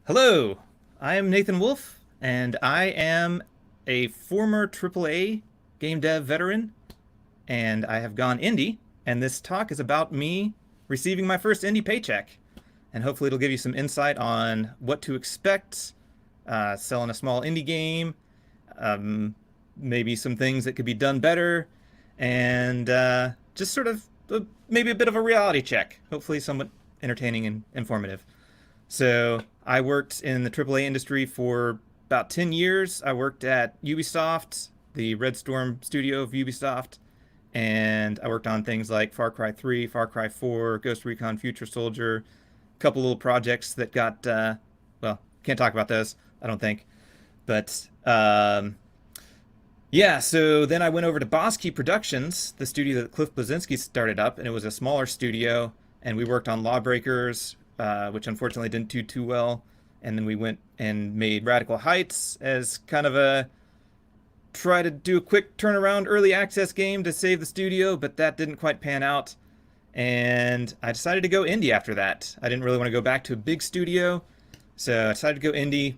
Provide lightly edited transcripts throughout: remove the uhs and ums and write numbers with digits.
Hello, I am Nathan Wulf, and I am a former AAA game dev veteran, and I have gone indie, and this talk is about me receiving my first indie paycheck. And hopefully it'll give you some insight on what to expect, selling a small indie game, um, maybe some things that could be done better, and just sort of maybe a bit of a reality check, hopefully somewhat entertaining and informative. So I worked in the AAA industry for about 10 years. I worked at Ubisoft, the Red Storm studio of Ubisoft, and I worked on things like Far Cry 3, Far Cry 4, Ghost Recon Future Soldier, a couple little projects that got, well, can't talk about those, I don't think. But yeah, so then I went over to Boss Key Productions, the studio that Cliff Bleszinski started up, and it was a smaller studio, and we worked on Lawbreakers, which unfortunately didn't do too well. And then we went and made Radical Heights as kind of a try to do a quick turnaround early access game to save the studio, but that didn't quite pan out. And I decided to go indie after that. I didn't really want to go back to a big studio, so I decided to go indie,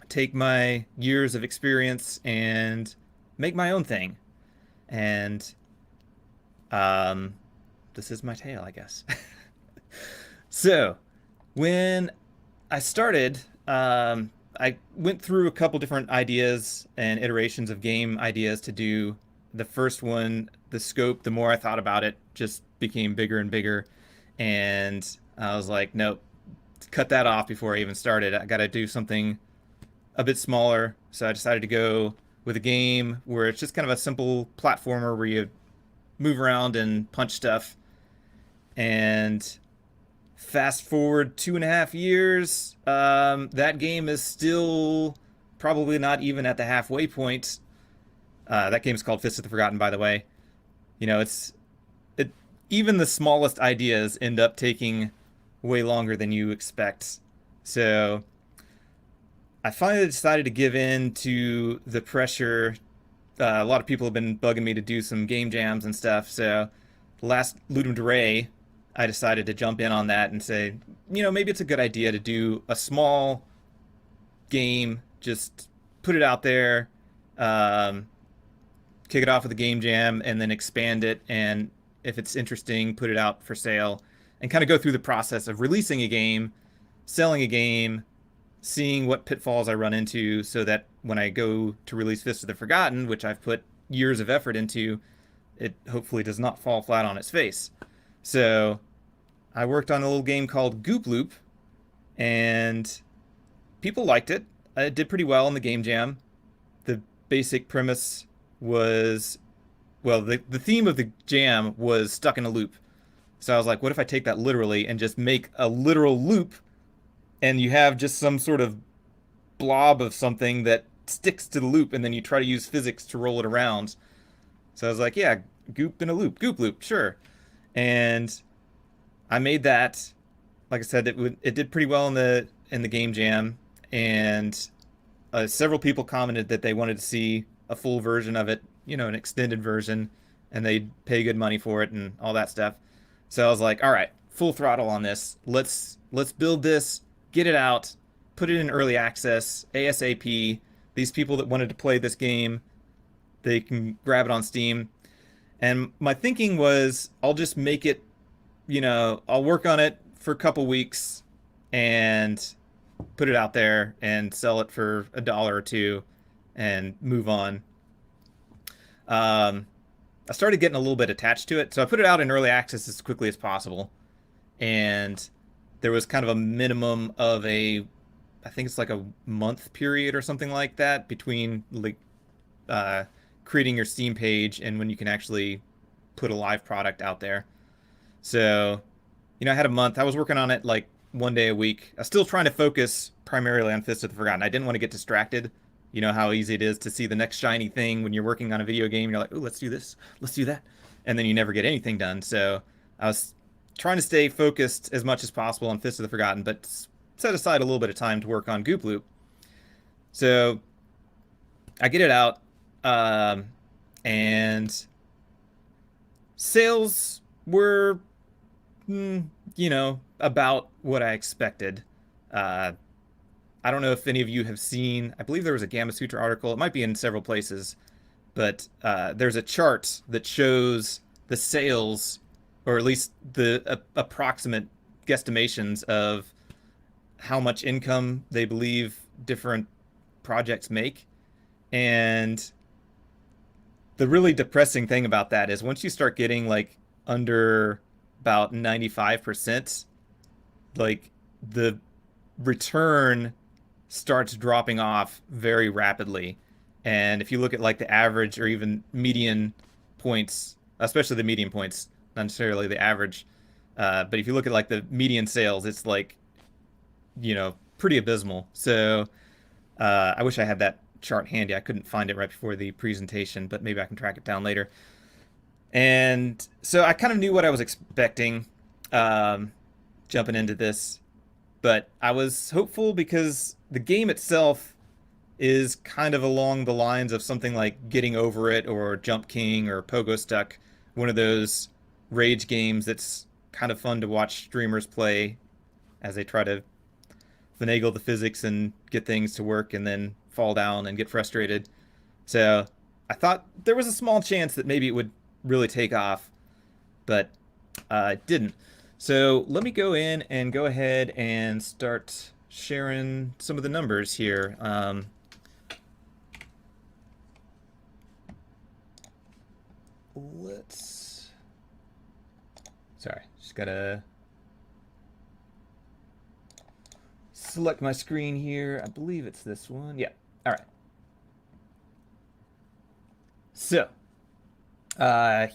take my years of experience, and make my own thing. And um, this is my tale, I guess. So, when I started, I went through a couple different ideas and iterations of game ideas to do. The first one, the scope, the more I thought about it, just became bigger and bigger. And I was like, nope, cut that off before I even started. I got to do something a bit smaller. So I decided to go with a game where it's just kind of a simple platformer where you move around and punch stuff. And fast forward 2.5 years, that game is still probably not even at the halfway point. That game is called Fist of the Forgotten, by the way. You know, it even the smallest ideas end up taking way longer than you expect. So I finally decided to give in to the pressure. A lot of people have been bugging me to do some game jams and stuff. So last Ludum Dare, I decided to jump in on that and say, maybe it's a good idea to do a small game, just put it out there, um, kick it off with a game jam, and then expand it. And if it's interesting, put it out for sale and kind of go through the process of releasing a game, selling a game, seeing what pitfalls I run into so that when I go to release Fist of the Forgotten, which I've put years of effort into, it hopefully does not fall flat on its face. So I worked on a little game called Goop Loop, and people liked it. It did pretty well in the game jam. The basic premise was, well, the theme of the jam was stuck in a loop. So I was like, what if I take that literally and just make a literal loop, and you have just some sort of blob of something that sticks to the loop, and then you try to use physics to roll it around. So I was like, yeah, goop in a loop, Goop Loop, sure. And I made that. Like I said, it did pretty well in the game jam, and several people commented that they wanted to see a full version of it, an extended version, and they'd pay good money for it and all that stuff. So I was like, all right, full throttle on this. Let's build this, get it out, put it in early access ASAP. These people that wanted to play this game, they can grab it on Steam. And my thinking was, I'll just make it, I'll work on it for a couple weeks and put it out there and sell it for $1 or $2 and move on. I started getting a little bit attached to it, so I put it out in early access as quickly as possible. And there was kind of a minimum of I think it's like a month period or something like that between like creating your Steam page and when you can actually put a live product out there. So, I had a month. I was working on it like one day a week. I was still trying to focus primarily on Fist of the Forgotten. I didn't want to get distracted. You know how easy it is to see the next shiny thing when you're working on a video game. You're like, oh, let's do this, let's do that. And then you never get anything done. So I was trying to stay focused as much as possible on Fist of the Forgotten, but set aside a little bit of time to work on Goop Loop. So I get it out, and sales were, about what I expected. I don't know if any of you have seen, I believe there was a Gamma Sutra article. It might be in several places, but there's a chart that shows the sales, or at least the approximate guesstimations of how much income they believe different projects make. And the really depressing thing about that is once you start getting like under about 95%, like the return starts dropping off very rapidly. And if you look at like the average or even median points, especially the median points, not necessarily the average, but if you look at like the median sales, it's like, pretty abysmal. So I wish I had that chart handy. I couldn't find it right before the presentation, but maybe I can track it down later. And so I kind of knew what I was expecting jumping into this, but I was hopeful because the game itself is kind of along the lines of something like Getting Over It or Jump King or Pogo Stuck, one of those rage games that's kind of fun to watch streamers play as they try to finagle the physics and get things to work and then fall down and get frustrated. So I thought there was a small chance that maybe it would really take off, but it didn't. So let me go in and go ahead and start sharing some of the numbers here. Sorry, just gotta select my screen here. I believe it's this one. Yeah. All right. So,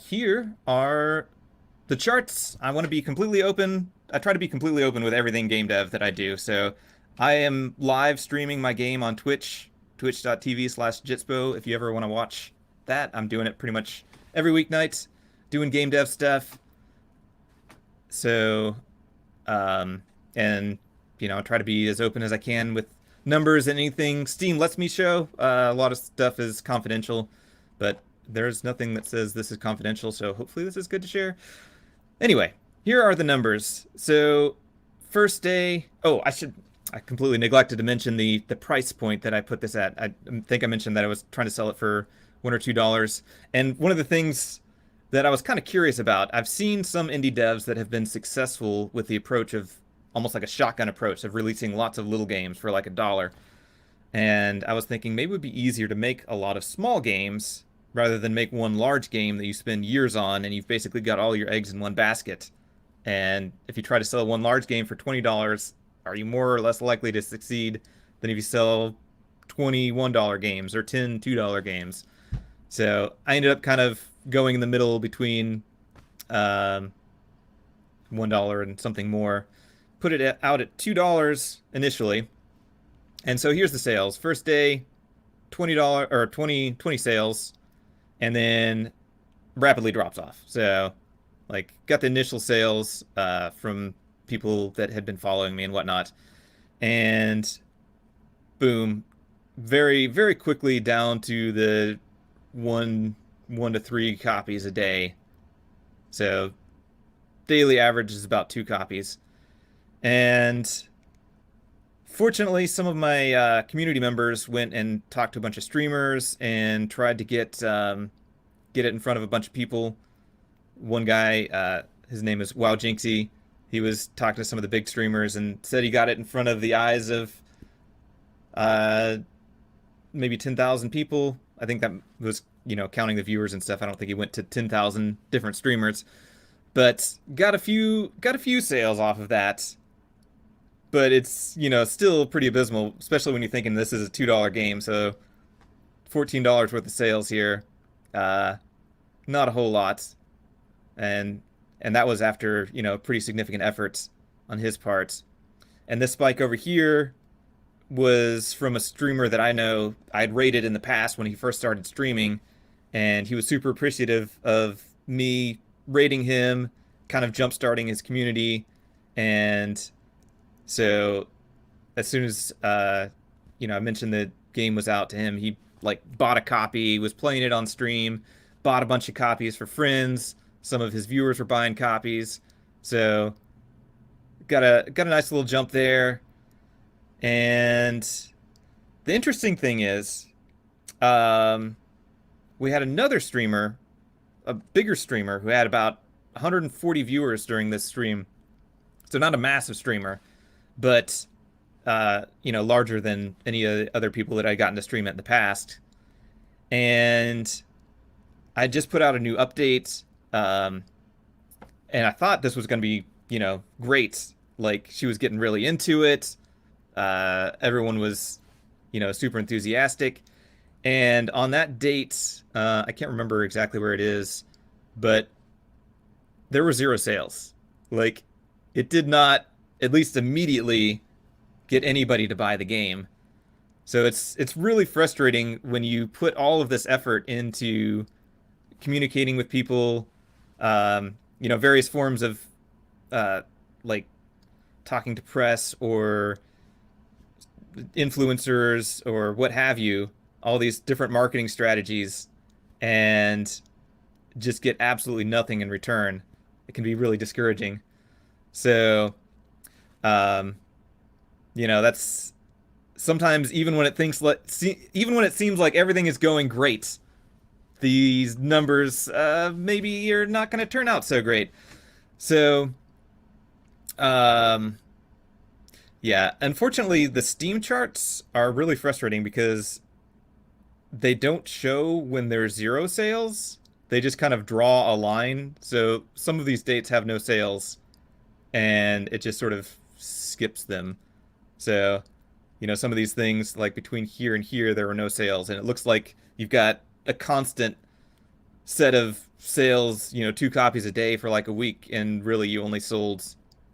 here are the charts. I want to be completely open. I try to be completely open with everything game dev that I do. So, I am live streaming my game on Twitch, twitch.tv/Jitspo. If you ever want to watch that, I'm doing it pretty much every weeknight, doing game dev stuff. So, and try to be as open as I can with numbers and anything Steam lets me show. A lot of stuff is confidential, but there's nothing that says this is confidential, so hopefully this is good to share. Anyway, here are the numbers. So, first day. Oh, I completely neglected to mention the price point that I put this at. I think I mentioned that I was trying to sell it for $1 or $2. And one of the things that I was kind of curious about, I've seen some indie devs that have been successful with the approach of almost like a shotgun approach of releasing lots of little games for like $1. And I was thinking maybe it would be easier to make a lot of small games rather than make one large game that you spend years on and you've basically got all your eggs in one basket. And if you try to sell one large game for $20, are you more or less likely to succeed than if you sell $21 games or 10 $2 games? So I ended up kind of going in the middle between $1 and something more. Put it out at $2 initially. And so here's the sales. First day, $20 or 20 sales, and then rapidly drops off. So like got the initial sales from people that had been following me and whatnot. And boom, very, very quickly down to the one to 3 copies a day. So daily average is about 2 copies. And fortunately, some of my community members went and talked to a bunch of streamers and tried to get it in front of a bunch of people. One guy, his name is Wow Jinxie. He was talking to some of the big streamers and said he got it in front of the eyes of maybe 10,000 people. I think that was, counting the viewers and stuff. I don't think he went to 10,000 different streamers, but got a few sales off of that. But it's, still pretty abysmal, especially when you're thinking this is a $2 game. So $14 worth of sales here. Not a whole lot. And that was after, pretty significant efforts on his part. And this spike over here was from a streamer that I know I'd rated in the past when he first started streaming. And he was super appreciative of me rating him, kind of jump-starting his community. And so as soon as, I mentioned the game was out to him, he bought a copy, was playing it on stream, bought a bunch of copies for friends. Some of his viewers were buying copies. So got a nice little jump there. And the interesting thing is, um, we had another streamer, a bigger streamer, who had about 140 viewers during this stream. So not a massive streamer, but larger than any of the other people that I gotten to stream at in the past. And I just put out a new update, um, and I thought this was going to be, great. Like she was getting really into it. Everyone was, super enthusiastic. And on that date, I can't remember exactly where it is, but there were zero sales. Like it did not, at least immediately, get anybody to buy the game. So it's really frustrating when you put all of this effort into communicating with people, various forms of uh, like talking to press or influencers or what have you, all these different marketing strategies, and just get absolutely nothing in return. It can be really discouraging. So, um, that's sometimes even when even when it seems like everything is going great, these numbers maybe are not going to turn out so great. So, um, yeah, unfortunately, the Steam charts are really frustrating because they don't show when there's zero sales. They just kind of draw a line. So some of these dates have no sales, and it just sort of skips them. So, some of these things, like between here and here, there were no sales, and it looks like you've got a constant set of sales, 2 copies a day for like a week, and really you only sold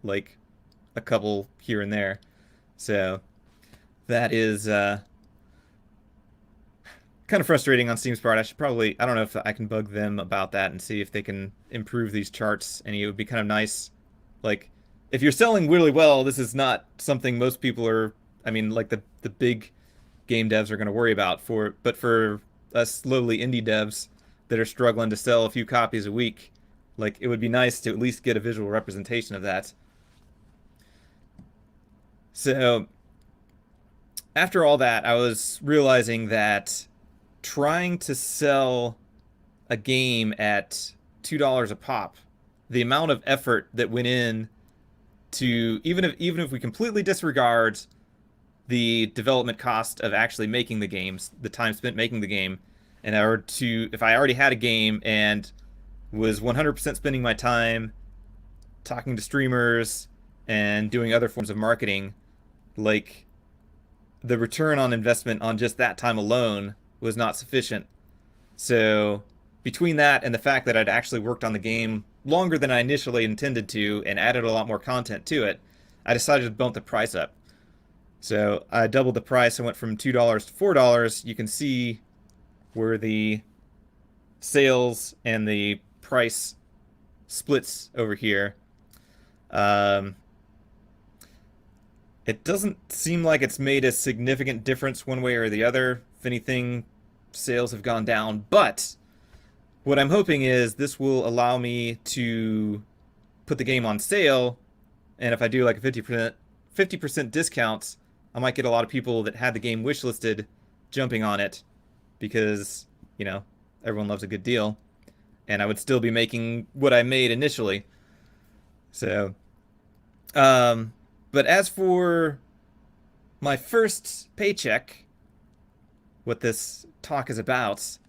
like a couple here and there. So that is kind of frustrating on Steam's part. I don't know if I can bug them about that and see if they can improve these charts. And it would be kind of nice, like, if you're selling really well, this is not something most people are, I mean, like the big game devs are going to worry about but for us lowly indie devs that are struggling to sell a few copies a week, like, it would be nice to at least get a visual representation of that. So, after all that, I was realizing that trying to sell a game at $2 a pop, the amount of effort that went in to even if we completely disregard the development cost of actually making the games, the time spent making the game, and if I already had a game and was 100% spending my time talking to streamers and doing other forms of marketing, like the return on investment on just that time alone was not sufficient. So between that and the fact that I'd actually worked on the game longer than I initially intended to and added a lot more content to it, I decided to bump the price up. So I doubled the price. I went from $2 to $4. You can see where the sales and the price splits over here. Um, it doesn't seem like it's made a significant difference one way or the other. If anything, sales have gone down. But what I'm hoping is this will allow me to put the game on sale, and if I do like a 50% discount, I might get a lot of people that had the game wishlisted jumping on it because, everyone loves a good deal, and I would still be making what I made initially. So, but as for my first paycheck, what this talk is about,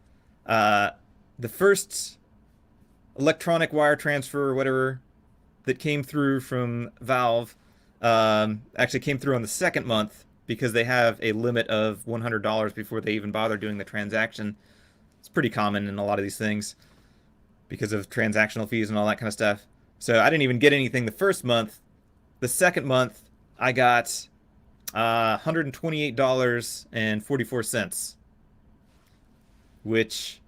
the first electronic wire transfer or whatever that came through from Valve actually came through on the second month because they have a limit of $100 before they even bother doing the transaction. It's pretty common in a lot of these things because of transactional fees and all that kind of stuff. So I didn't even get anything the first month. The second month, I got $128.44, which,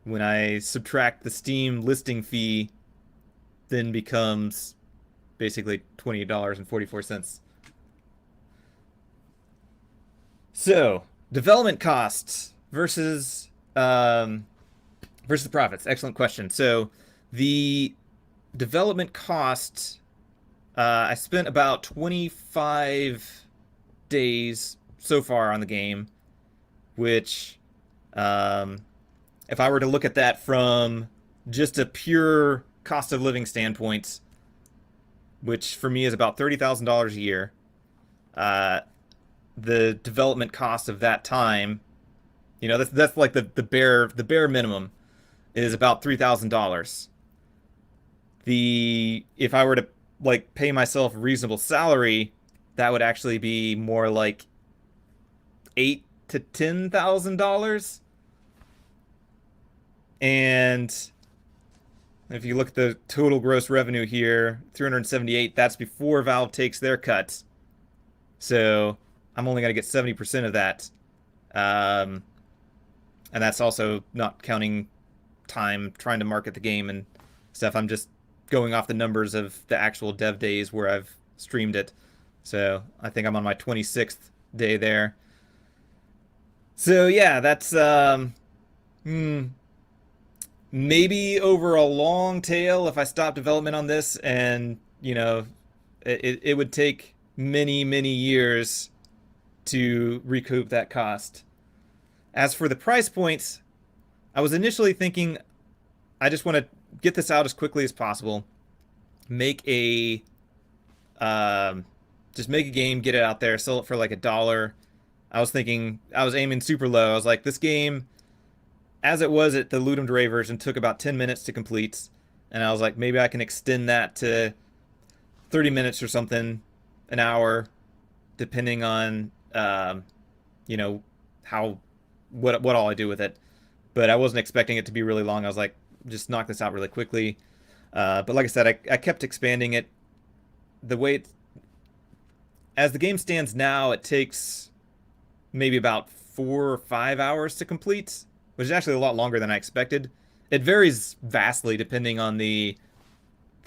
when I subtract the Steam listing fee, then becomes basically $28.44. So, development costs versus the profits. Excellent question. So, the development cost I spent about 25 days so far on the game, which, um, if I were to look at that from just a pure cost of living standpoint, which for me is about $30,000 a year, uh, the development cost of that time, that's like the bare minimum is about $3,000. The If I were to like pay myself a reasonable salary, that would actually be more like $8,000 to $10,000. And if you look at the total gross revenue here, 378, that's before Valve takes their cut. So I'm only going to get 70% of that. Um, and that's also not counting time trying to market the game and stuff. I'm just going off the numbers of the actual dev days where I've streamed it. So I think I'm on my 26th day there. So yeah, that's hmm, maybe over a long tail if I stop development on this, and it would take many many years to recoup that cost. As for the price points, I was initially thinking I just want to get this out as quickly as possible, make a um, just make a game, get it out there, sell it for like $1. I was aiming super low. I was like, this game, as it was at the Ludum Dare version, took about 10 minutes to complete. And I was like, maybe I can extend that to 30 minutes or something, an hour, depending on, you know, how, what all I do with it. But I wasn't expecting it to be really long. I was like, just knock this out really quickly. But like I said, I kept expanding it. The way it, as the game stands now, it takes maybe about 4 or 5 hours to complete, which is actually a lot longer than I expected. It varies vastly depending on the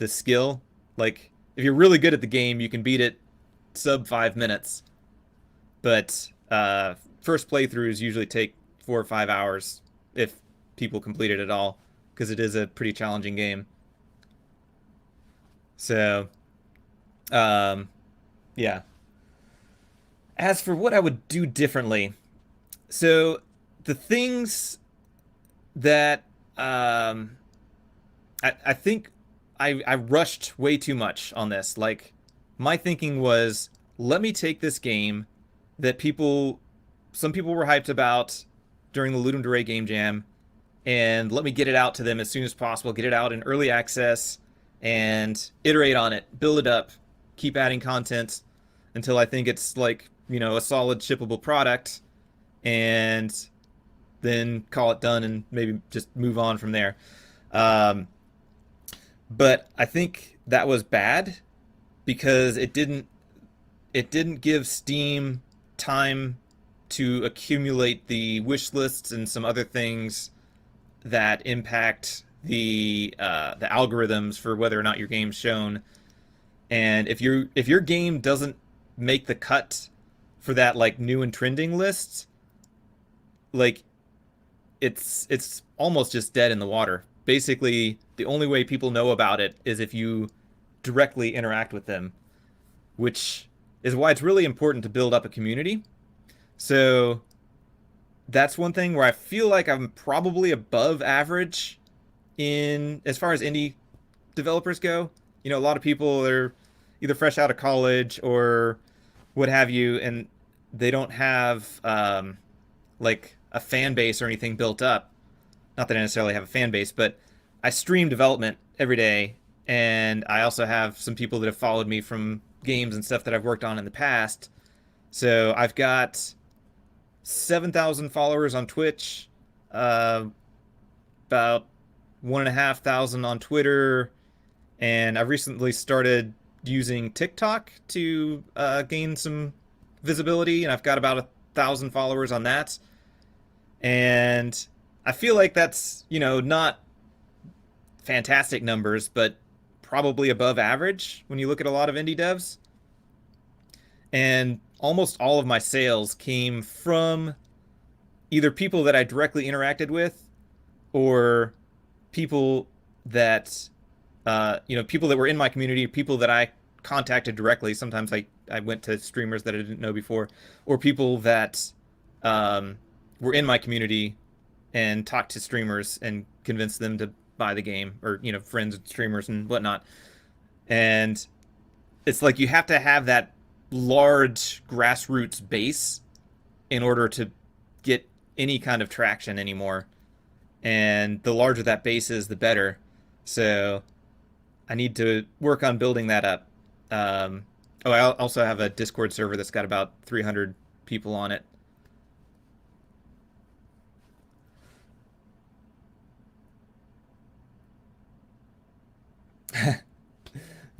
skill. Like if you're really good at the game, you can beat it sub 5 minutes. But first playthroughs usually take 4 or 5 hours if people complete it at all, because it is a pretty challenging game. So, um, yeah. As for what I would do differently, so the things that I think I rushed way too much on this. Like, my thinking was, let me take this game that some people were hyped about during the Ludum Dare Game Jam, and let me get it out to them as soon as possible, get it out in early access, and iterate on it, build it up, keep adding content until I think it's like, a solid shippable product, and then call it done and maybe just move on from there. Um, but I think that was bad because it didn't give Steam time to accumulate the wish lists and some other things that impact the algorithms for whether or not your game's shown. And if your game doesn't make the cut for that like new and trending lists, like it's almost just dead in the water. Basically, the only way people know about it is if you directly interact with them, which is why it's really important to build up a community. So that's one thing where I feel like I'm probably above average in as far as indie developers go. A lot of people are either fresh out of college or what have you, and they don't have like a fan base or anything built up. Not that I necessarily have a fan base, but I stream development every day, and I also have some people that have followed me from games and stuff that I've worked on in the past. So I've got 7,000 followers on Twitch, about 1,500 on Twitter, and I've recently started using TikTok to gain some visibility, and I've got about 1,000 followers on that. And I feel like that's, not fantastic numbers, but probably above average when you look at a lot of indie devs. And almost all of my sales came from either people that I directly interacted with or people that people that were in my community, people that I contacted directly. Sometimes I went to streamers that I didn't know before, or people that were in my community and talked to streamers and convinced them to buy the game, or friends and streamers and whatnot. And it's like you have to have that large grassroots base in order to get any kind of traction anymore. And the larger that base is, the better. So I need to work on building that up. I also have a Discord server that's got about 300 people on it.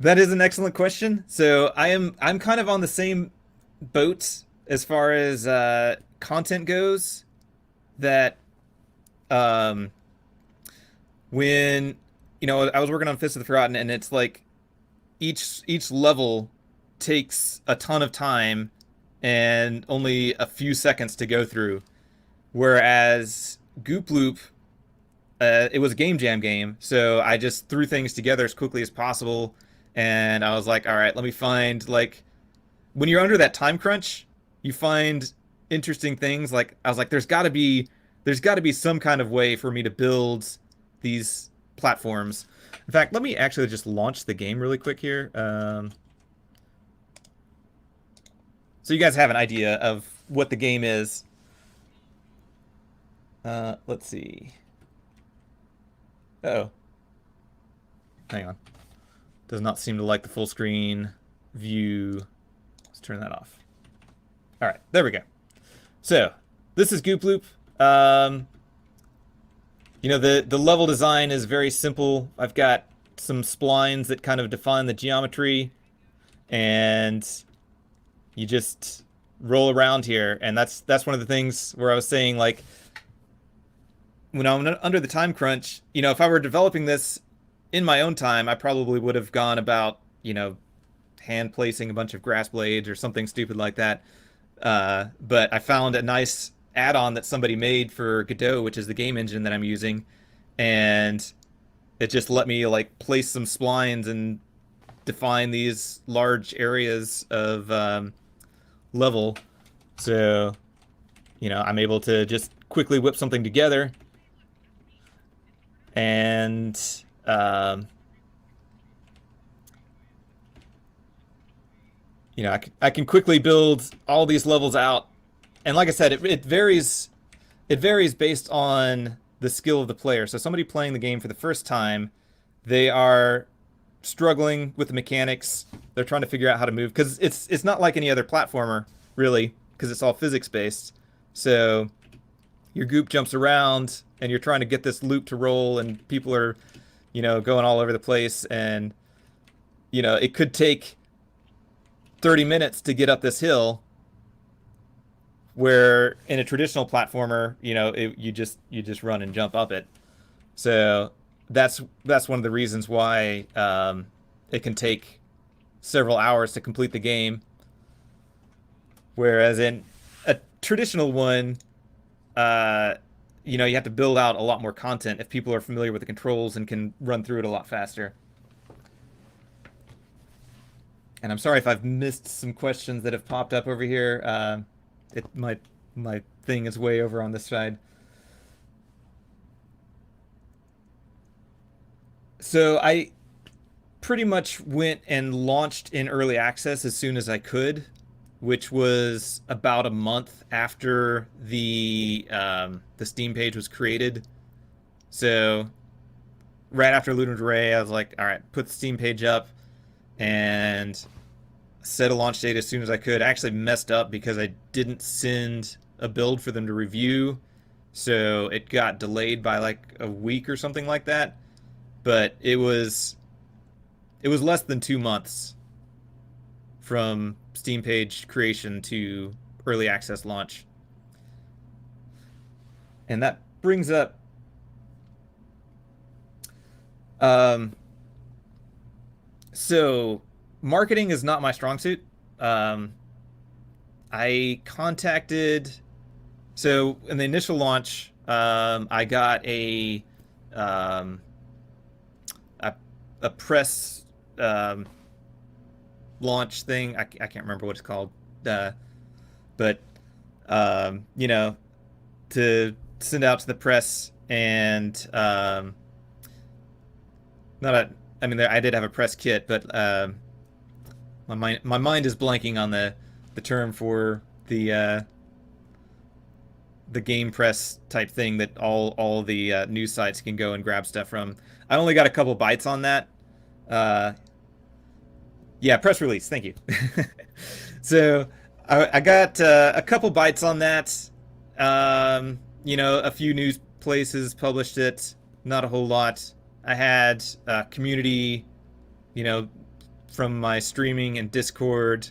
That is an excellent question. So I'm kind of on the same boat as far as content goes. That um, when I was working on Fist of the Forgotten, and it's like each level takes a ton of time and only a few seconds to go through. Whereas Goop Loop, it was a game jam game, so I just threw things together as quickly as possible, and I was like, all right, let me find, like, when you're under that time crunch, you find interesting things. Like, I was like, there's got to be some kind of way for me to build these platforms. In fact, let me actually just launch the game really quick here. So you guys have an idea of what the game is. Let's see. Uh-oh. Hang on. Does not seem to like the full screen view. Let's turn that off. All right, there we go. So this is Goop Loop. The level design is very simple. I've got some splines that kind of define the geometry, and you just roll around here. And that's one of the things where I was saying, like, when I'm under the time crunch, if I were developing this in my own time, I probably would have gone about, hand placing a bunch of grass blades or something stupid like that. But I found a nice add-on that somebody made for Godot, which is the game engine that I'm using, and it just let me, like, place some splines and define these large areas of level. So, I'm able to just quickly whip something together, and I can quickly build all these levels out. And like I said, it varies. It varies based on the skill of the player. So somebody playing the game for the first time, they are struggling with the mechanics. They're trying to figure out how to move, because it's not like any other platformer, really, because it's all physics based. So your goop jumps around, and you're trying to get this loop to roll, and people are, going all over the place, and it could take 30 minutes to get up this hill, where in a traditional platformer, you just run and jump up it. So that's one of the reasons why it can take several hours to complete the game. Whereas in a traditional one, you have to build out a lot more content if people are familiar with the controls and can run through it a lot faster. And I'm sorry if I've missed some questions that have popped up over here. My thing is way over on this side. So I pretty much went and launched in early access as soon as I could, which was about a month after the Steam page was created. So right after Ludum Dare, I was like, all right, put the Steam page up and set a launch date as soon as I could. I actually messed up because I didn't send a build for them to review, so it got delayed by like a week or something like that. But it was less than 2 months from Steam page creation to early access launch. And that brings up so marketing is not my strong suit. I contacted, so in the initial launch, I got a press launch thing. I can't remember what it's called. Uh, but you know, to send out to the press and not a. I mean, I did have a press kit, but my mind is blanking on the term for the game press type thing that all the news sites can go and grab stuff from. I only got a couple bites on that. Uh, yeah, press release. Thank you. So I got a couple bites on that. A few news places published it. Not a whole lot. I had community, you know, from my streaming and Discord.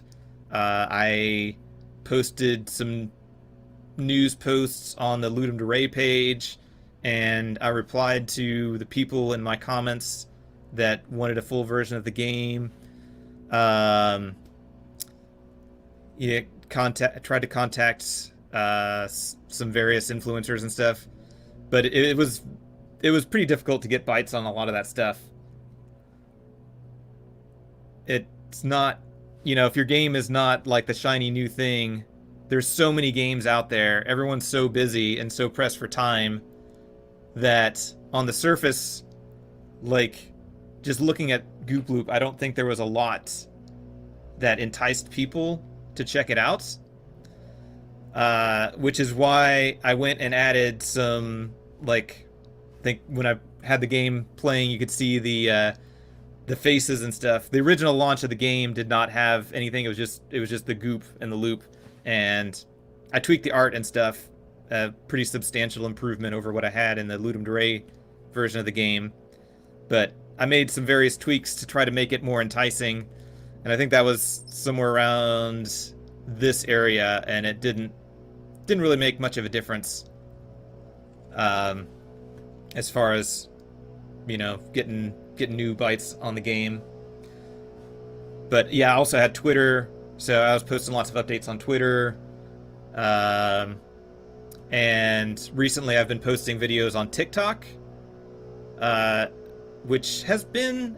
I posted some news posts on the Ludum Dare page, and I replied to the people in my comments that wanted a full version of the game. Um, yeah, tried to contact some various influencers and stuff, but it was pretty difficult to get bites on a lot of that stuff. It's not, if your game is not like the shiny new thing, there's so many games out there. Everyone's so busy and so pressed for time that on the surface, like just looking at Goop Loop, I don't think there was a lot that enticed people to check it out. Which is why I went and added some, like, I think when I had the game playing, you could see the faces and stuff. The original launch of the game did not have anything. It was just the goop and the loop, and I tweaked the art and stuff. A pretty substantial improvement over what I had in the Ludum Dare version of the game, but I made some various tweaks to try to make it more enticing, and I think that was somewhere around this area, and it didn't really make much of a difference as far as getting new bites on the game. But yeah, I also had Twitter, so I was posting lots of updates on Twitter. And recently I've been posting videos on TikTok, which has been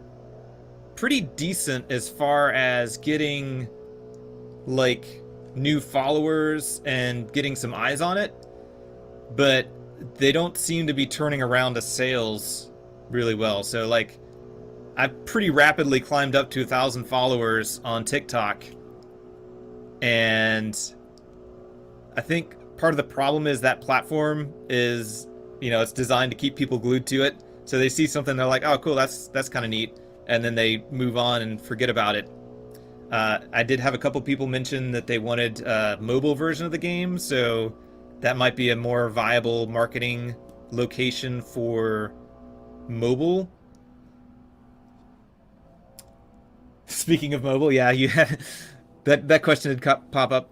pretty decent as far as getting like new followers and getting some eyes on it, but they don't seem to be turning around to sales really well. So like I've pretty rapidly climbed up to 1,000 followers on TikTok, and I think part of the problem is that platform is, it's designed to keep people glued to it. So they see something, they're like, oh cool, that's kind of neat, and then they move on and forget about it. I did have a couple people mention that they wanted a mobile version of the game, so that might be a more viable marketing location for mobile. Speaking of mobile, yeah, you had that question had pop up.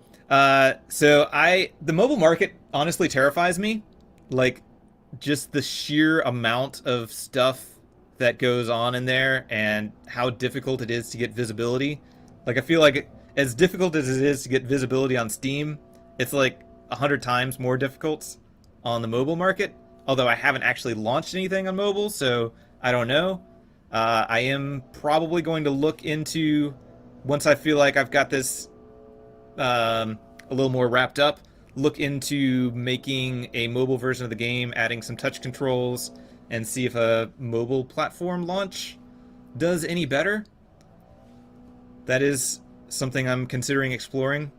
So the mobile market honestly terrifies me. Like, just the sheer amount of stuff that goes on in there and how difficult it is to get visibility. Like, I feel like as difficult as it is to get visibility on Steam, it's like 100 times more difficult on the mobile market. Although I haven't actually launched anything on mobile, so I don't know. I am probably going to look into, once I feel like I've got this a little more wrapped up, look into making a mobile version of the game, adding some touch controls, and see if a mobile platform launch does any better. That is something I'm considering exploring.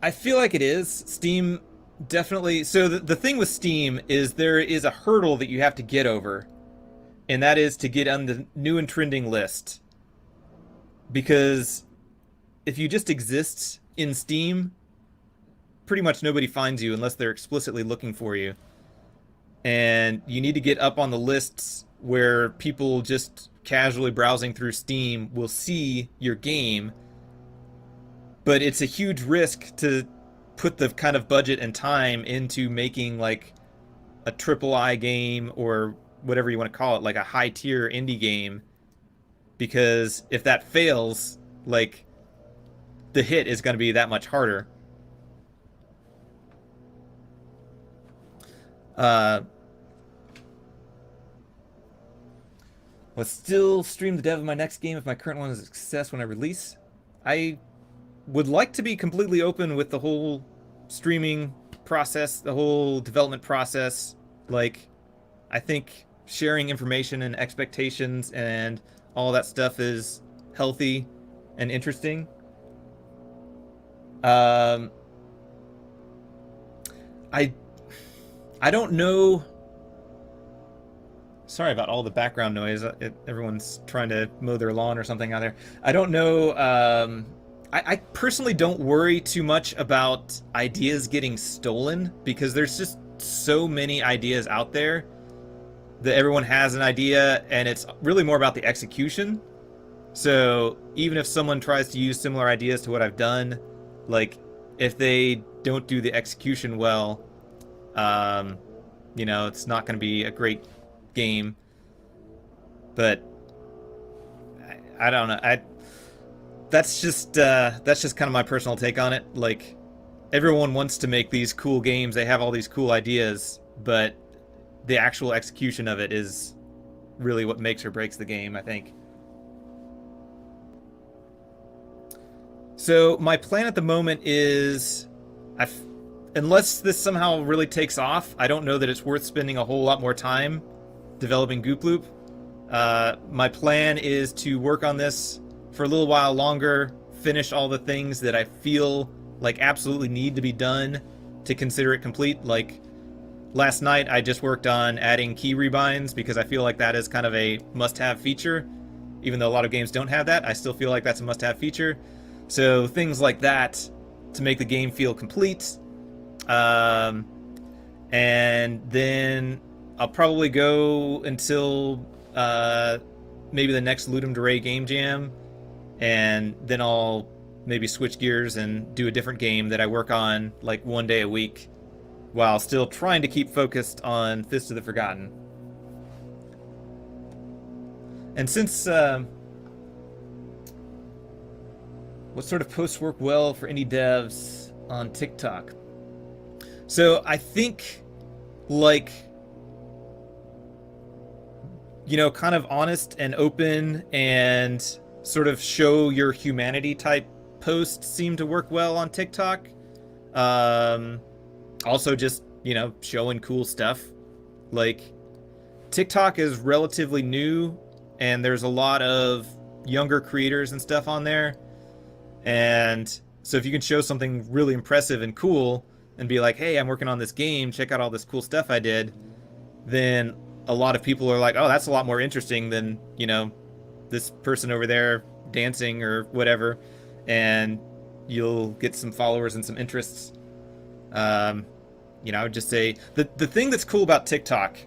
I feel like it is. Steam definitely. So the thing with Steam is there is a hurdle that you have to get over, and that is to get on the new and trending list. Because if you just exist in Steam, pretty much nobody finds you unless they're explicitly looking for you. And you need to get up on the lists where people just casually browsing through Steam will see your game. But it's a huge risk to put the kind of budget and time into making like a AAA game, or whatever you want to call it, like a high tier indie game, because if that fails, like, the hit is going to be that much harder. Will still stream the dev of my next game if my current one is a success when I release. I would like to be completely open with the whole streaming process, the whole development process. Like, I think sharing information and expectations and all that stuff is healthy and interesting. Um, I I don't know. Sorry about all the background noise. Everyone's trying to mow their lawn or something out there. I don't know. I personally don't worry too much about ideas getting stolen because there's just so many ideas out there that everyone has an idea, and it's really more about the execution. So even if someone tries to use similar ideas to what I've done, like if they don't do the execution well, um, it's not going to be a great game. But I don't know. That's just kind of my personal take on it. Like everyone wants to make these cool games. They have all these cool ideas, but the actual execution of it is really what makes or breaks the game, I think. So my plan at the moment is, unless this somehow really takes off, I don't know that it's worth spending a whole lot more time developing Goop Loop. My plan is to work on this for a little while longer, finish all the things that I feel like absolutely need to be done to consider it complete. Like last night, I just worked on adding key rebinds because I feel like that is kind of a must-have feature. Even though a lot of games don't have that, I still feel like that's a must-have feature. So things like that to make the game feel complete. And then I'll probably go until maybe the next Ludum Dare game jam, and then I'll maybe switch gears and do a different game that I work on like one day a week while still trying to keep focused on Fist of the Forgotten. And since what sort of posts work well for indie devs on TikTok? So I think like kind of honest and open and sort of show your humanity type posts seem to work well on TikTok. Also just, showing cool stuff. Like TikTok is relatively new and there's a lot of younger creators and stuff on there. And so if you can show something really impressive and cool and be like, hey, I'm working on this game, check out all this cool stuff I did, then a lot of people are like, oh, that's a lot more interesting than, this person over there dancing or whatever. And you'll get some followers and some interests. I would just say the thing that's cool about TikTok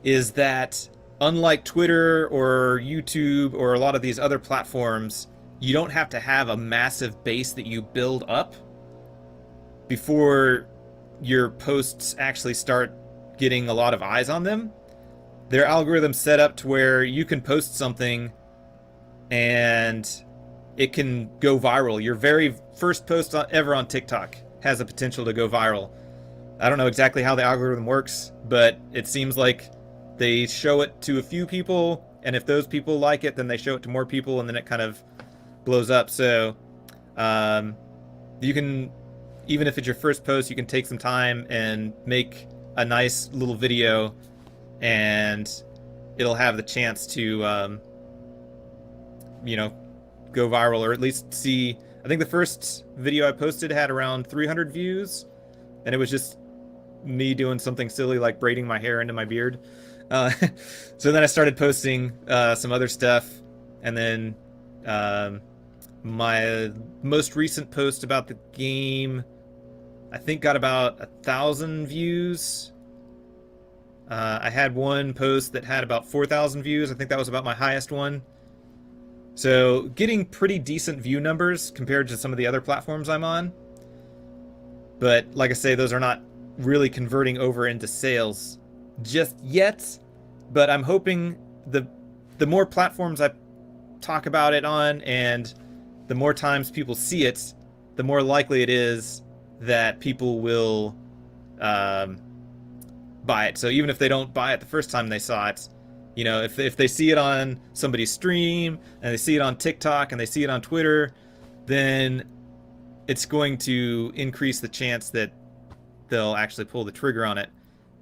is that unlike Twitter or YouTube or a lot of these other platforms, you don't have to have a massive base that you build up before your posts actually start getting a lot of eyes on them. Their algorithm's set up to where you can post something and it can go viral. Your very first post ever on TikTok has the potential to go viral. I don't know exactly how the algorithm works, but it seems like they show it to a few people, and if those people like it, then they show it to more people, and then it kind of blows up. So you can, even if it's your first post, you can take some time and make a nice little video, and it'll have the chance to go viral, or at least see. I think the first video I posted had around 300 views, and it was just me doing something silly like braiding my hair into my beard. So then I started posting some other stuff, and then my most recent post about the game, I think, got about 1,000 views. I had one post that had about 4,000 views. I think that was about my highest one. So getting pretty decent view numbers compared to some of the other platforms I'm on. But like I say, those are not really converting over into sales just yet. But I'm hoping the more platforms I talk about it on and the more times people see it, the more likely it is that people will buy it. So even if they don't buy it the first time they saw it, You know, if they see it on somebody's stream and they see it on TikTok and they see it on Twitter, then it's going to increase the chance that they'll actually pull the trigger on it,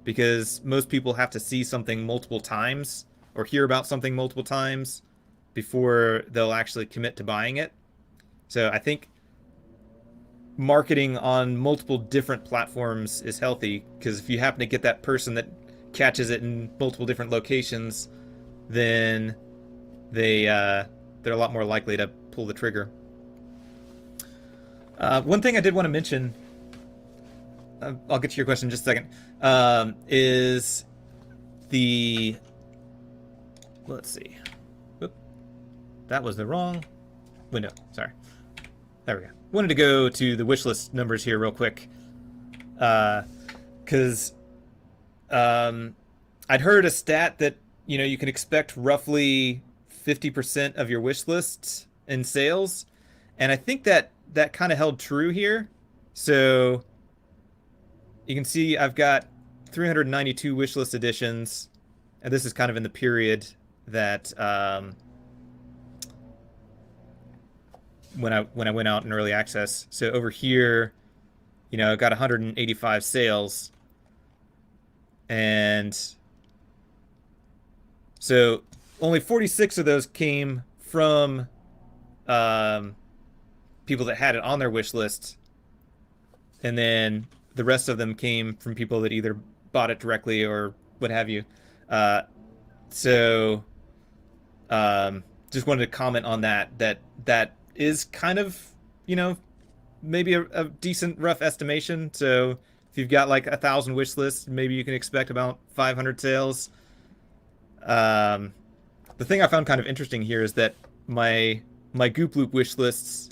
because most people have to see something multiple times or hear about something multiple times before they'll actually commit to buying it. So I think marketing on multiple different platforms is healthy, because if you happen to get that person that catches it in multiple different locations, then they're a lot more likely to pull the trigger. One thing I did want to mention, I'll get to your question in just a second, is the, let's see. Oop, that was the wrong window. Sorry. There we go. Wanted to go to the wish list numbers here real quick, because I'd heard a stat that you can expect roughly 50% of your wish lists in sales, and I think that kind of held true here. So you can see I've got 392 wish list editions, and this is kind of in the period that when I went out in early access. So over here, I got 185 sales, and so only 46 of those came from people that had it on their wish list, and then the rest of them came from people that either bought it directly or what have you. Uh, so just wanted to comment on that is kind of, maybe a decent rough estimation. So if you've got like 1,000 wish lists, maybe you can expect about 500 sales. The thing I found kind of interesting here is that my Goop Loop wish lists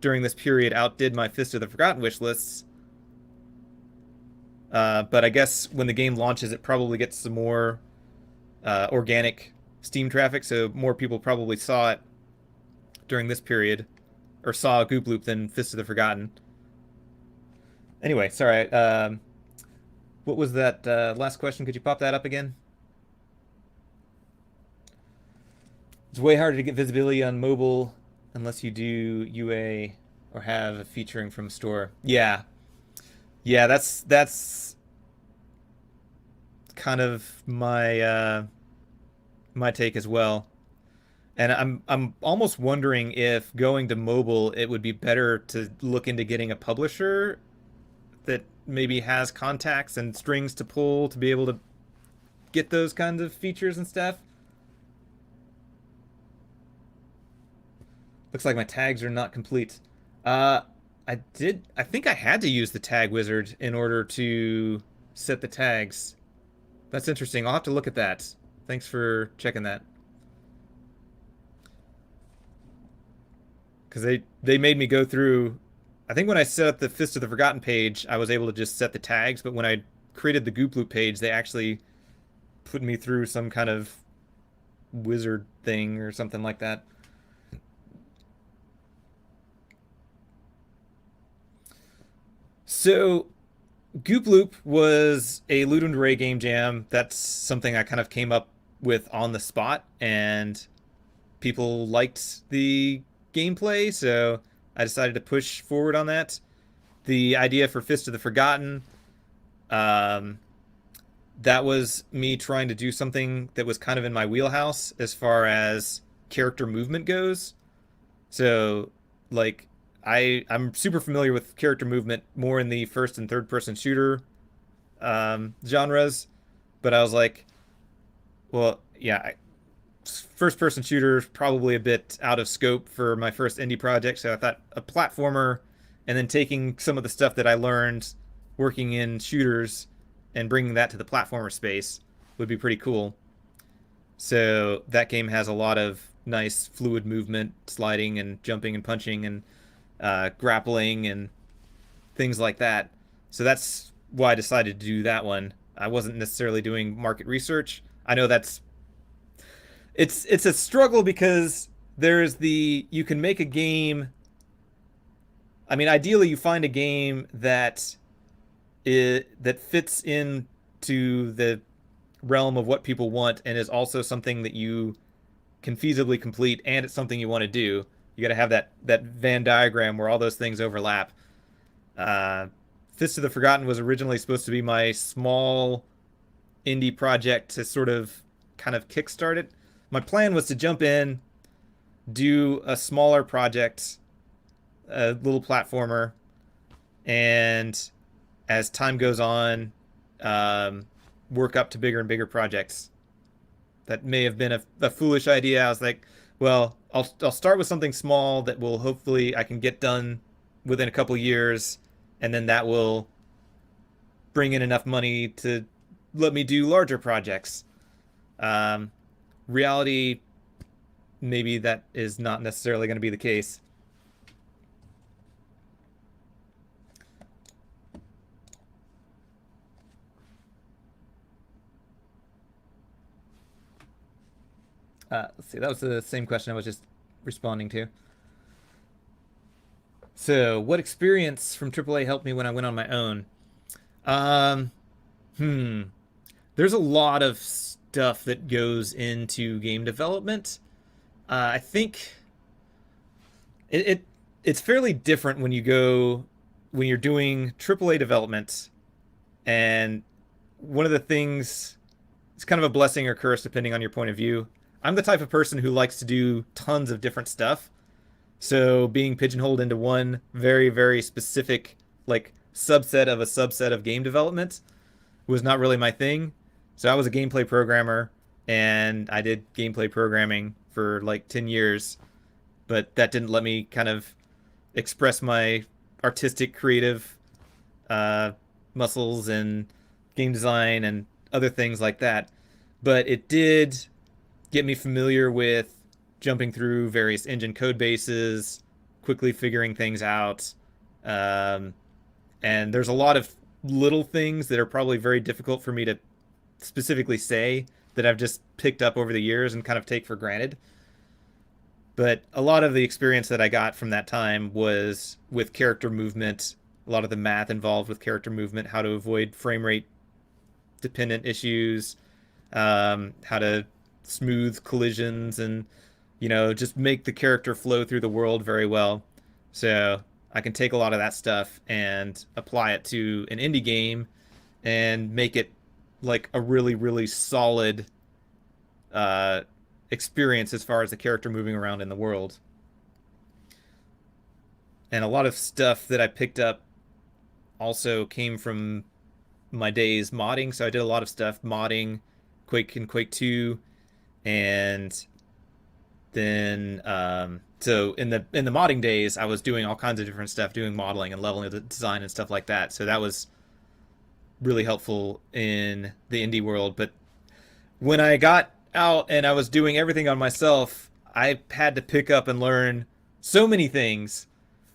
during this period outdid my Fist of the Forgotten wish lists. But I guess when the game launches, it probably gets some more organic Steam traffic, so more people probably saw it during this period, or saw Goop Loop than Fist of the Forgotten. Anyway, sorry. What was that last question? Could you pop that up again? It's way harder to get visibility on mobile unless you do UA or have a featuring from store. Yeah, yeah, that's kind of my take as well. And I'm almost wondering if going to mobile, it would be better to look into getting a publisher that maybe has contacts and strings to pull to be able to get those kinds of features and stuff. Looks like my tags are not complete. Uh, I think I had to use the tag wizard in order to set the tags. That's interesting. I'll have to look at that. Thanks for checking that. Because they made me go through. I think when I set up the Fist of the Forgotten page, I was able to just set the tags, but when I created the Goop Loop page, they actually put me through some kind of wizard thing or something like that. So, Goop Loop was a Ludum Dare game jam. That's something I kind of came up with on the spot, and people liked the gameplay, so I decided to push forward on that. The idea for Fist of the Forgotten, um, that was me trying to do something that was kind of in my wheelhouse as far as character movement goes. So, like, I'm super familiar with character movement more in the first and third person shooter genres, but I was like, well, yeah, first person shooter is probably a bit out of scope for my first indie project, so I thought a platformer and then taking some of the stuff that I learned working in shooters and bringing that to the platformer space would be pretty cool. So that game has a lot of nice fluid movement, sliding and jumping and punching and grappling and things like that. So that's why I decided to do that one. I wasn't necessarily doing market research. I know it's a struggle because there's you can make a game. I mean, ideally, you find a game that fits into the realm of what people want and is also something that you can feasibly complete and it's something you want to do. You got to have that Venn diagram where all those things overlap. Uh, Fist of the Forgotten was originally supposed to be my small indie project to sort of kind of kickstart it. My plan was to jump in, do a smaller project, a little platformer, and as time goes on, um, work up to bigger and bigger projects. That may have been a foolish idea. I was like, well, I'll start with something small that will hopefully I can get done within a couple years, and then that will bring in enough money to let me do larger projects. Um, Reality, maybe that is not necessarily going to be the case. Let's see, that was the same question I was just responding to. So, what experience from AAA helped me when I went on my own? Um, hmm. There's a lot of stuff that goes into game development. I think it it's fairly different when you're doing AAA development, and one of the things, it's kind of a blessing or curse depending on your point of view. I'm the type of person who likes to do tons of different stuff. So being pigeonholed into one very, very specific, like, subset of game development was not really my thing. So I was a gameplay programmer and I did gameplay programming for like 10 years, but that didn't let me kind of express my artistic, creative uh, muscles and game design and other things like that. But it did get me familiar with jumping through various engine code bases, quickly figuring things out. Um, and there's a lot of little things that are probably very difficult for me to specifically say that I've just picked up over the years and kind of take for granted. But a lot of the experience that I got from that time was with character movement, a lot of the math involved with character movement, how to avoid frame rate dependent issues, how to smooth collisions, and just make the character flow through the world very well. So I can take a lot of that stuff and apply it to an indie game and make it like a really, really solid uh, experience as far as the character moving around in the world. And a lot of stuff that I picked up also came from my days modding. So I did a lot of stuff modding Quake and Quake 2, and then so in the modding days I was doing all kinds of different stuff, doing modeling and leveling the design and stuff like that. So that was really helpful in the indie world. But when I got out and I was doing everything on myself, I had to pick up and learn so many things.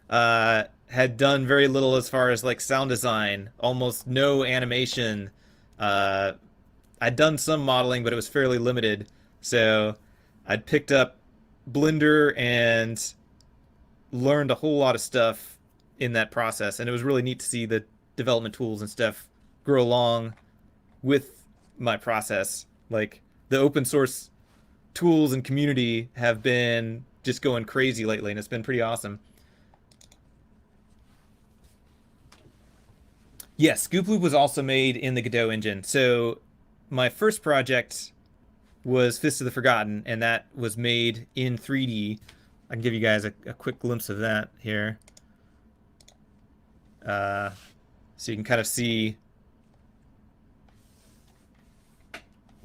Had done very little as far as like sound design, almost no animation. Uh, I'd done some modeling, but it was fairly limited. So I'd picked up Blender and learned a whole lot of stuff in that process. And it was really neat to see the development tools and stuff grow along with my process. Like the open source tools and community have been just going crazy lately, and it's been pretty awesome. Yes, Goop Loop was also made in the Godot engine. So my first project was Fist of the Forgotten, and that was made in 3D. I can give you guys a quick glimpse of that here. So you can kind of see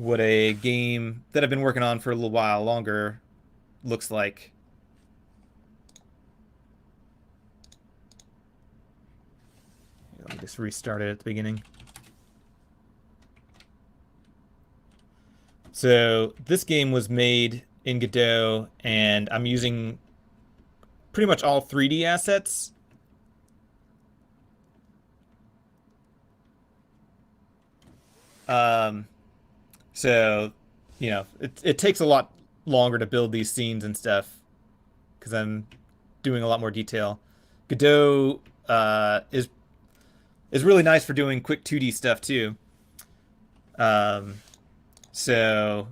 what a game that I've been working on for a little while longer looks like. Let me just restart it at the beginning. So this game was made in Godot, and I'm using pretty much all 3D assets. So, it takes a lot longer to build these scenes and stuff because I'm doing a lot more detail. Godot is really nice for doing quick 2D stuff too. So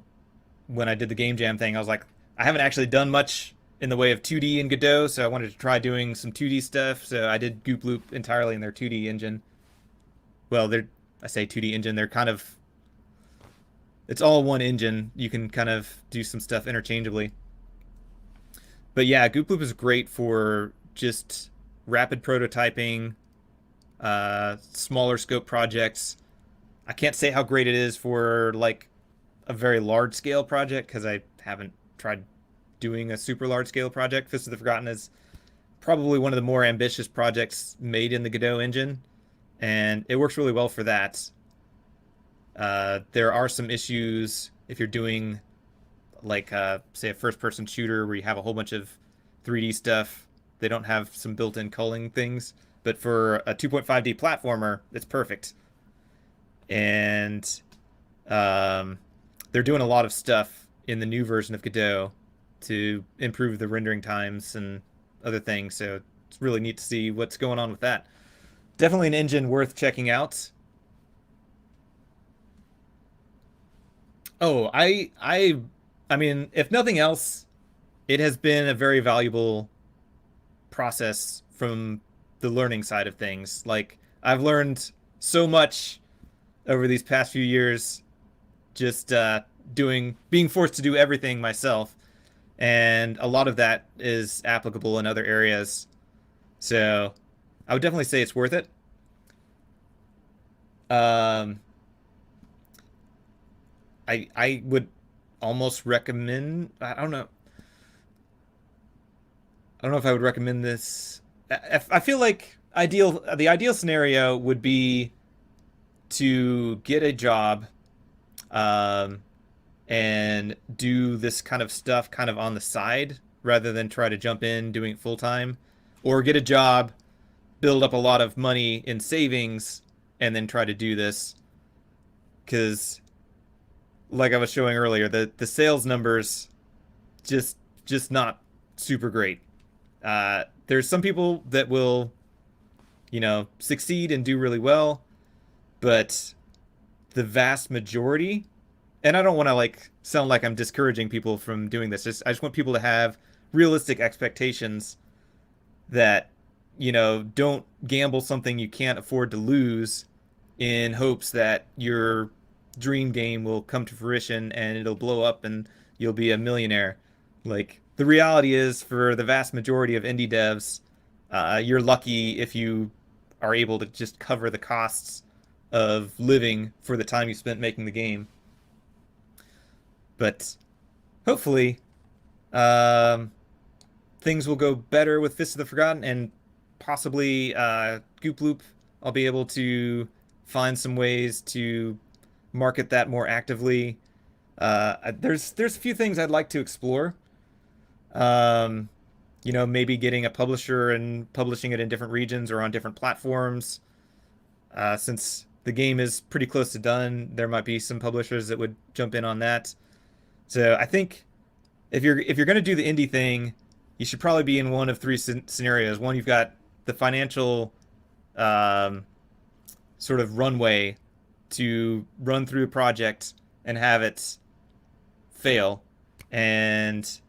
when I did the game jam thing, I was like, I haven't actually done much in the way of 2D in Godot, so I wanted to try doing some 2D stuff. So I did Goop Loop entirely in their 2D engine. Well, I say 2D engine, they're kind of it's all one engine. You can kind of do some stuff interchangeably. But yeah, Goop Loop is great for just rapid prototyping, smaller scope projects. I can't say how great it is for like a very large scale project because I haven't tried doing a super large scale project. Fist of the Forgotten is probably one of the more ambitious projects made in the Godot engine, and it works really well for that. There are some issues if you're doing like say a first person shooter where you have a whole bunch of 3D stuff. They don't have some built-in culling things, but for a 2.5D platformer, it's perfect. And um, they're doing a lot of stuff in the new version of Godot to improve the rendering times and other things. So it's really neat to see what's going on with that. Definitely an engine worth checking out. Oh, I mean, if nothing else, it has been a very valuable process from the learning side of things. Like I've learned so much over these past few years just being forced to do everything myself, and a lot of that is applicable in other areas. So I would definitely say it's worth it. Um, I would almost recommend. I don't know if I would recommend this. I feel like the ideal scenario would be to get a job, um, and do this kind of stuff kind of on the side rather than try to jump in doing it full time, or get a job, build up a lot of money in savings, and then try to do this. Because, like I was showing earlier, the sales numbers just just not super great. There's some people that will, succeed and do really well, but the vast majority, and I don't want to like sound like I'm discouraging people from doing this. I just want people to have realistic expectations that, don't gamble something you can't afford to lose in hopes that your dream game will come to fruition and it'll blow up and you'll be a millionaire. Like the reality is, for the vast majority of indie devs, you're lucky if you are able to just cover the costs of living for the time you spent making the game. But hopefully, um, things will go better with Fist of the Forgotten, and possibly Goop Loop. I'll be able to find some ways to market that more actively. There's a few things I'd like to explore. Um, maybe getting a publisher and publishing it in different regions or on different platforms. Since the game is pretty close to done, there might be some publishers that would jump in on that. So I think if you're going to do the indie thing, you should probably be in one of three scenarios. One, you've got the financial um, sort of runway to run through a project and have it fail, and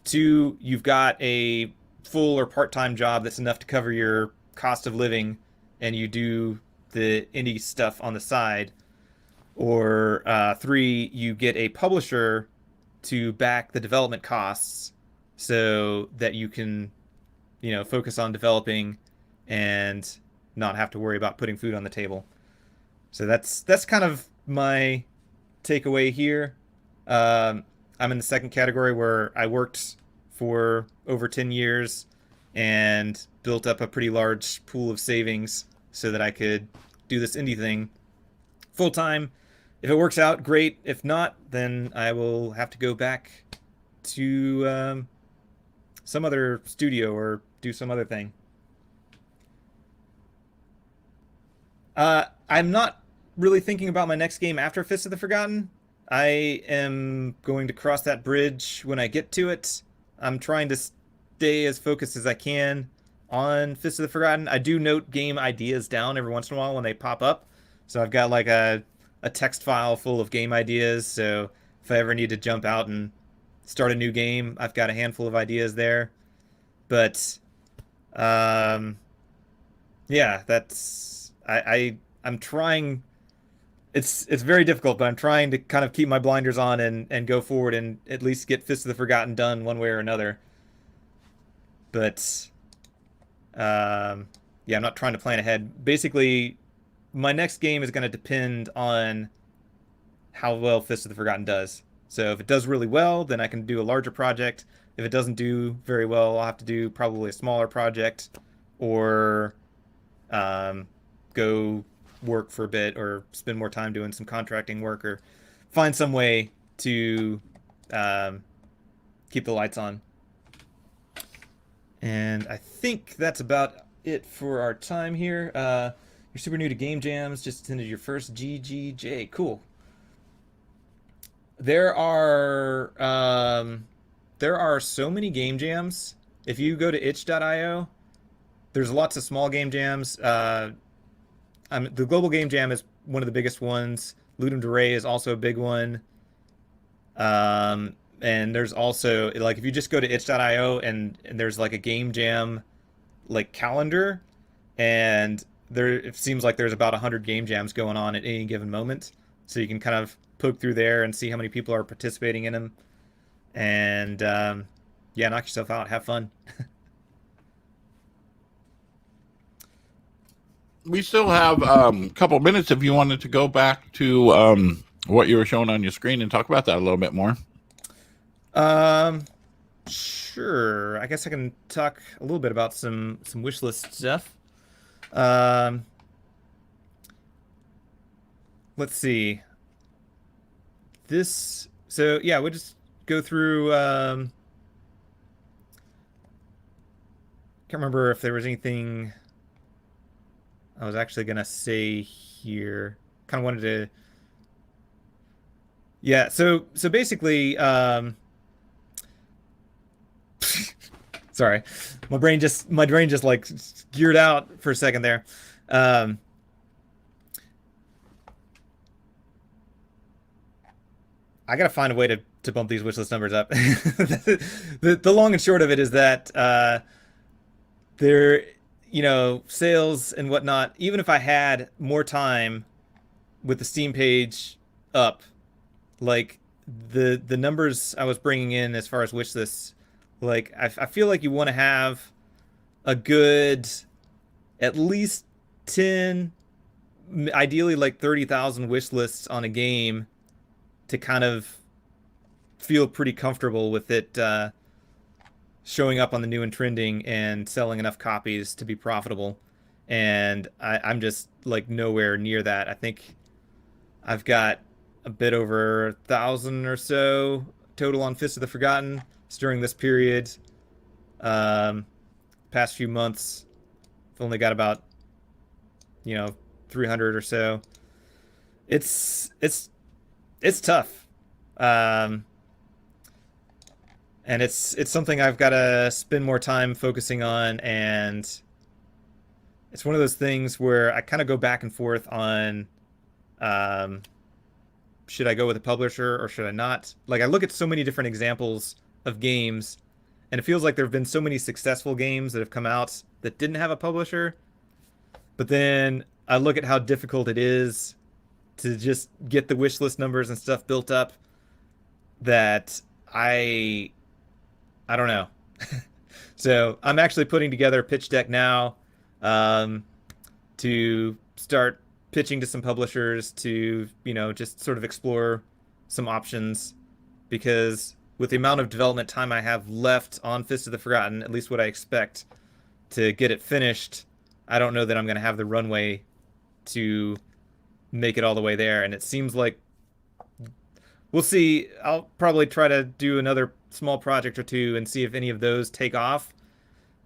two, you've got a full or part-time job that's enough to cover your cost of living, and you do the indie stuff on the side. Or three, you get a publisher to back the development costs so that you can, focus on developing and not have to worry about putting food on the table. So that's kind of my takeaway here. I'm in the second category where I worked for over 10 years and built up a pretty large pool of savings so that I could do this indie thing full time. If it works out, great. If not, then I will have to go back to some other studio or do some other thing. I'm not really thinking about my next game after Fist of the Forgotten. I am going to cross that bridge when I get to it. I'm trying to stay as focused as I can on Fist of the Forgotten. I do note game ideas down every once in a while when they pop up. So I've got like a a text file full of game ideas. So if I ever need to jump out and start a new game, I've got a handful of ideas there. But um, yeah, I'm trying. It's very difficult, but I'm trying to kind of keep my blinders on and go forward and at least get Fist of the Forgotten done one way or another. But yeah, I'm not trying to plan ahead. Basically, my next game is going to depend on how well Fist of the Forgotten does. So if it does really well, then I can do a larger project. If it doesn't do very well, I'll have to do probably a smaller project or go work for a bit or spend more time doing some contracting work or find some way to keep the lights on. And I think that's about it for our time here. You're super new to Game Jams, just attended your first GGJ. Cool. There are so many game jams. If you go to itch.io, there's lots of small game jams. The Global Game Jam is one of the biggest ones. Ludum Dare is also a big one. And there's also, like, if you just go to itch.io and there's like a game jam like calendar, and there it seems like there's about 100 game jams going on at any given moment. So you can kind of poke through there and see how many people are participating in them. And yeah, knock yourself out. Have fun. We still have a couple minutes if you wanted to go back to what you were showing on your screen and talk about that a little bit more. Sure. I guess I can talk a little bit about some wish list stuff. Let's see. So yeah, we'll just go through. Can't remember if there was anything I was actually gonna say here. Kind of wanted to. Yeah. So basically, sorry, my brain just like geared out for a second there. I gotta find a way to bump these wishlist numbers up. The long and short of it is that there, sales and whatnot. Even if I had more time with the Steam page up, like the numbers I was bringing in as far as wish lists, like I feel like you want to have a good at least 10, ideally like 30,000 wish lists on a game to kind of feel pretty comfortable with it showing up on the new and trending and selling enough copies to be profitable. And I'm just like nowhere near that. I think I've got a bit over 1,000 or so total on Fist of the Forgotten during this period. Past few months, I've only got about 300 or so. It's tough, and it's something I've got to spend more time focusing on, and it's one of those things where I kind of go back and forth on should I go with a publisher or should I not? Like, I look at so many different examples of games, and it feels like there have been so many successful games that have come out that didn't have a publisher, but then I look at how difficult it is to just get the wish list numbers and stuff built up that I don't know. So I'm actually putting together a pitch deck now to start pitching to some publishers to, just sort of explore some options, because with the amount of development time I have left on Fist of the Forgotten, at least what I expect to get it finished, I don't know that I'm going to have the runway to make it all the way there. And it seems like we'll see. I'll probably try to do another small project or two and see if any of those take off.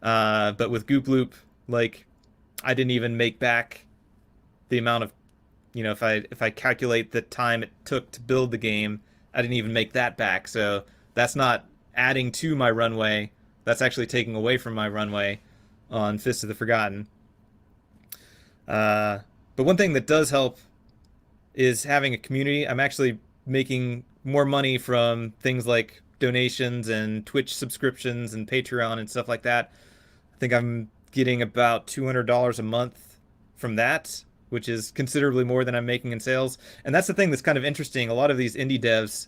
But with Goop Loop, like, I didn't even make back the amount of, if I calculate the time it took to build the game, I didn't even make that back. So that's not adding to my runway. That's actually taking away from my runway on Fist of the Forgotten. But one thing that does help is having a community. I'm actually making more money from things like donations and Twitch subscriptions and Patreon and stuff like that. I think I'm getting about $200 a month from that, which is considerably more than I'm making in sales. And that's the thing that's kind of interesting. A lot of these indie devs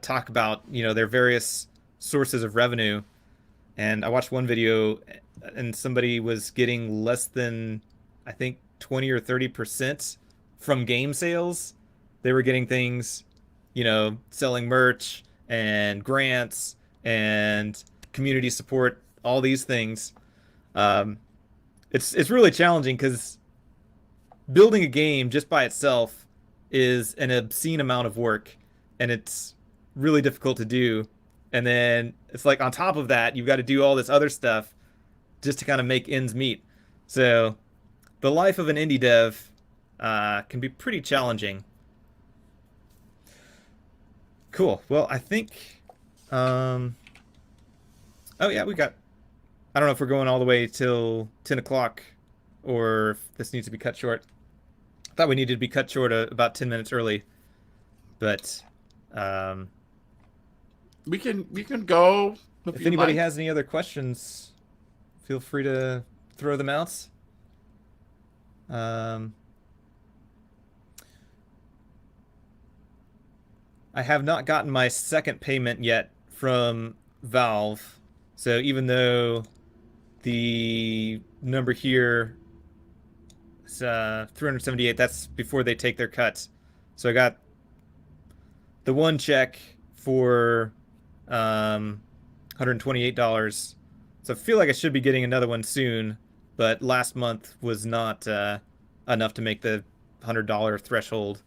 talk about, their various sources of revenue. And I watched one video and somebody was getting less than, I think, 20 or 30% from game sales. They were getting things, selling merch and grants and community support, all these things. It's really challenging because building a game just by itself is an obscene amount of work, and it's really difficult to do. And then it's like on top of that, you've got to do all this other stuff just to kind of make ends meet. So the life of an indie dev can be pretty challenging. Cool. Well, I think. Oh yeah, I don't know if we're going all the way till 10 o'clock, or if this needs to be cut short. I thought we needed to be cut short about 10 minutes early, but we can go. If anybody has any other questions, feel free to throw them out. I have not gotten my second payment yet from Valve, so even though the number here is 378, that's before they take their cuts. So I got the one check for $128. So I feel like I should be getting another one soon, but last month was not enough to make the $100 threshold.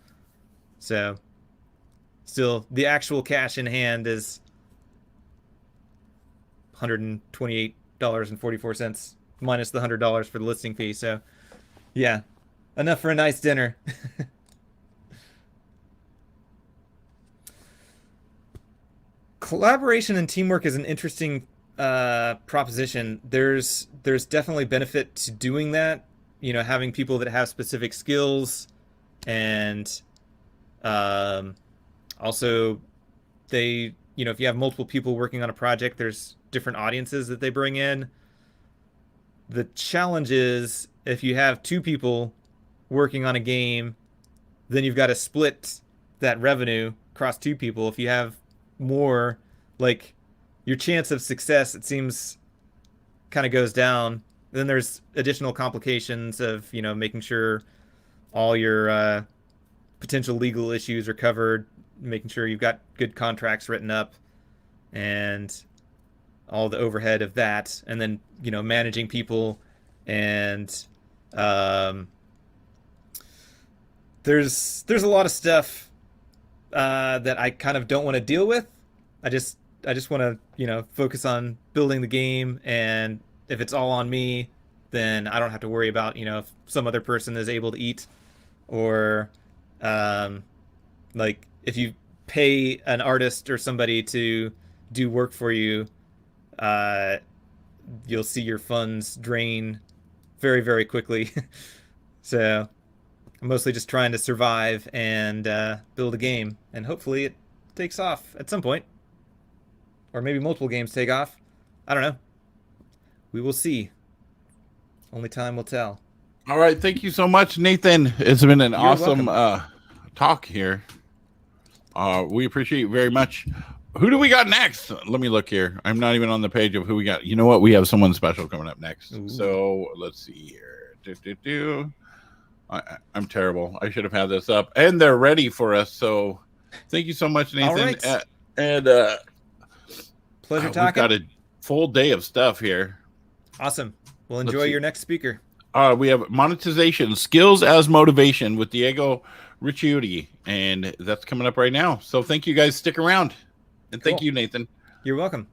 So still, the actual cash in hand is $128.44 minus the $100 for the listing fee. So yeah, enough for a nice dinner. Collaboration and teamwork is an interesting proposition. There's definitely benefit to doing that. Having people that have specific skills, and also if you have multiple people working on a project, there's different audiences that they bring in. The challenge is if you have two people working on a game, then you've got to split that revenue across two people. If you have more, like, your chance of success, it seems, kind of goes down. Then there's additional complications of making sure all your potential legal issues are covered, making sure you've got good contracts written up, and all the overhead of that, and then managing people, and there's a lot of stuff that I kind of don't want to deal with. I just want to focus on building the game, and if it's all on me, then I don't have to worry about if some other person is able to eat, or like if you pay an artist or somebody to do work for you, you'll see your funds drain very, very quickly. So I'm mostly just trying to survive and build a game, and hopefully it takes off at some point. Or maybe multiple games take off. I don't know. We will see. Only time will tell. All right. Thank you so much, Nathan. It's been an awesome talk here. We appreciate you very much. Who do we got next? Let me look here. I'm not even on the page of who we got. You know what? We have someone special coming up next. Ooh. So let's see here. I'm terrible. I should have had this up. And they're ready for us. So thank you so much, Nathan. All right. Pleasure talking. We've got a full day of stuff here. Awesome. We'll enjoy your next speaker. We have monetization, skills as motivation with Diego Ricciuti, and that's coming up right now. So thank you guys. Stick around. And thank you, Nathan. You're welcome.